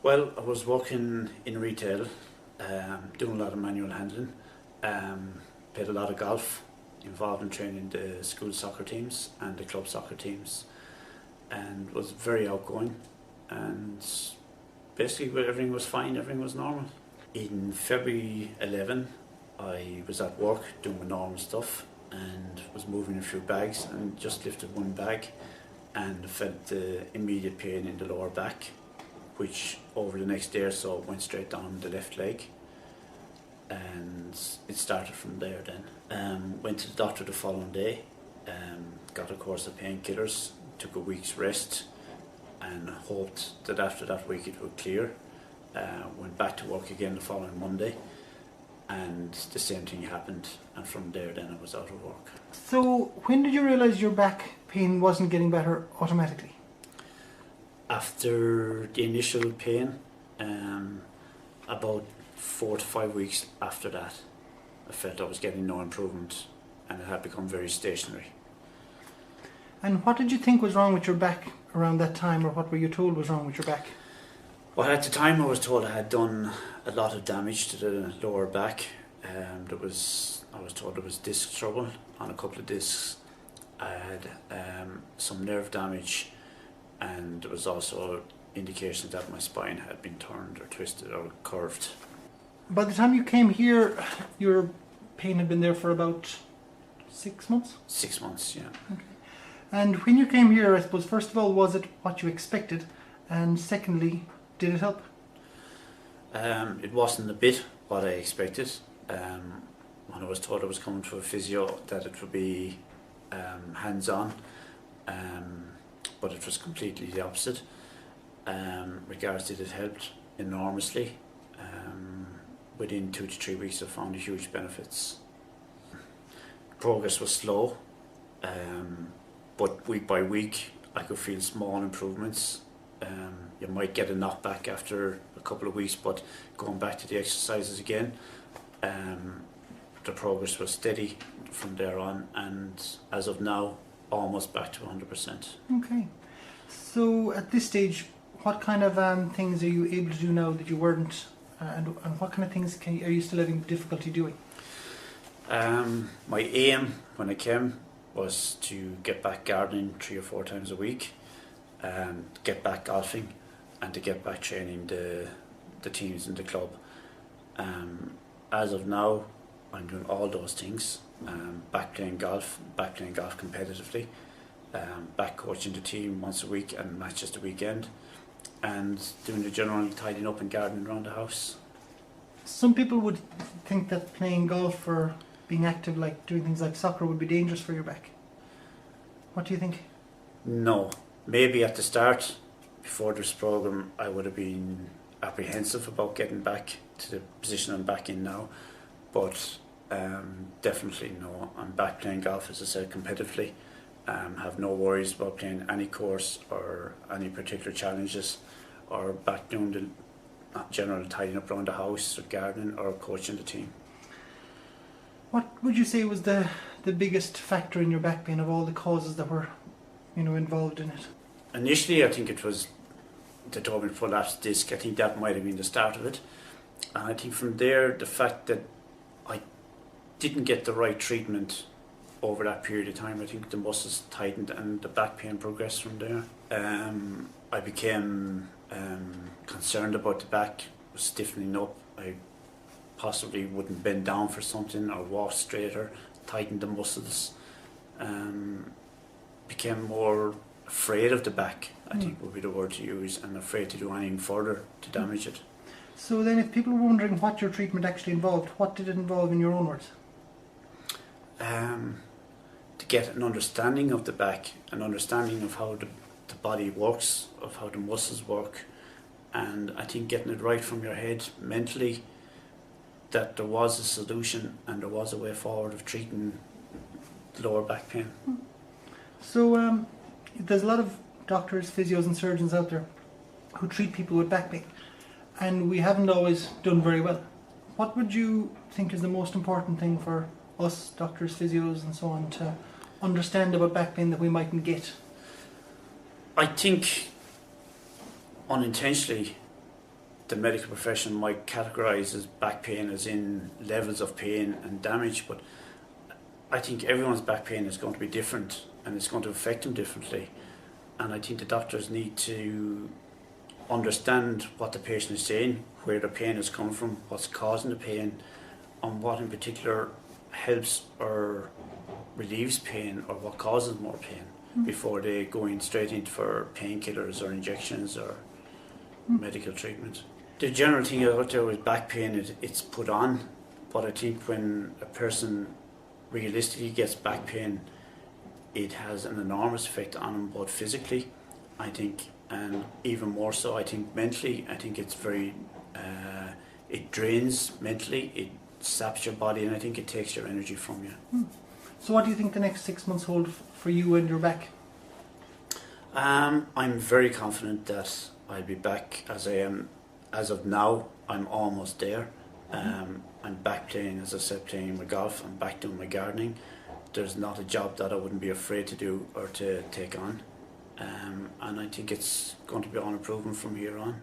Well, I was working in retail, doing a lot of manual handling, played a lot of golf, involved in training the school soccer teams and the club soccer teams, and was very outgoing, and basically everything was fine, everything was normal. In February 11, I was at work doing my normal stuff and was moving a few bags and just lifted one bag and felt the immediate pain in the lower back, which over the next day or so went straight down the left leg, and it started from there then. Went to the doctor the following day, got a course of painkillers, took a week's rest and hoped that after that week it would clear. Went back to work again the following Monday and the same thing happened, and from there then I was out of work. So when did you realise your back pain wasn't getting better automatically? After the initial pain, about 4 to 5 weeks after that, I felt I was getting no improvement and it had become very stationary. And what did you think was wrong with your back around that time, or what were you told was wrong with your back? Well, at the time I was told I had done a lot of damage to the lower back. I was told there was disc trouble on a couple of discs. I had some nerve damage, and there was also indications that my spine had been turned or twisted or curved. By the time you came here, your pain had been there for about 6 months? 6 months, yeah. Okay. And when you came here, I suppose, first of all, was it what you expected? And secondly, did it help? It wasn't a bit what I expected. When I was told I was coming to a physio, that it would be hands-on, but it was completely the opposite. Regards it helped enormously. Within 2 to 3 weeks I found huge benefits. Progress was slow, but week by week I could feel small improvements. You might get a knockback after a couple of weeks, but going back to the exercises again, the progress was steady from there on, and as of now, almost back to 100%. Okay. So at this stage, what kind of things are you able to do now that you weren't, and what kind of things are you still having difficulty doing? My aim when I came was to get back gardening 3 or 4 times a week, get back golfing, and to get back training the teams in the club. As of now, I'm doing all those things. Back playing golf competitively, back coaching the team once a week and matches the weekend, and doing the general tidying up and gardening around the house. Some people would think that playing golf or being active, like doing things like soccer, would be dangerous for your back. What do you think? No. Maybe at the start, before this program, I would have been apprehensive about getting back to the position I'm back in now, but definitely no. I'm back playing golf, as I said, competitively. Have no worries about playing any course or any particular challenges, or back doing the general tidying up around the house or gardening or coaching the team. What would you say was the biggest factor in your back pain of all the causes that were, involved in it? Initially, I think it was the double prolapsed disc. I think that might have been the start of it. And I think from there, the fact that I didn't get the right treatment over that period of time, I think the muscles tightened and the back pain progressed from there. I became concerned about the back, was stiffening up. I possibly wouldn't bend down for something or walk straighter, tightened the muscles. Became more afraid of the back, I think would be the word to use, and afraid to do anything further to damage it. So then, if people were wondering what your treatment actually involved, what did it involve in your own words? To get an understanding of the back, an understanding of how the body works, of how the muscles work, and I think getting it right from your head mentally, that there was a solution and there was a way forward of treating lower back pain. So there's a lot of doctors, physios and surgeons out there who treat people with back pain, and we haven't always done very well. What would you think is the most important thing for us, doctors, physios and so on, to understand about back pain that we mightn't get? I think unintentionally the medical profession might categorise as back pain as in levels of pain and damage, but I think everyone's back pain is going to be different and it's going to affect them differently. And I think the doctors need to understand what the patient is saying, where the pain is coming from, what's causing the pain, and what in particular helps or relieves pain or what causes more pain before they go in straight into for painkillers or injections or medical treatment. The general thing out there with back pain is it's put on, but I think when a person realistically gets back pain, it has an enormous effect on them, both physically, I think, and even more so, I think mentally. I think it's very, it drains mentally, it saps your body, and I think it takes your energy from you. So what do you think the next 6 months hold for you and your back? I'm very confident that I'll be back as I am. As of now, I'm almost there. I'm back playing, as I said, playing my golf. I'm back doing my gardening. There's not a job that I wouldn't be afraid to do or to take on. And I think it's going to be on improvement from here on.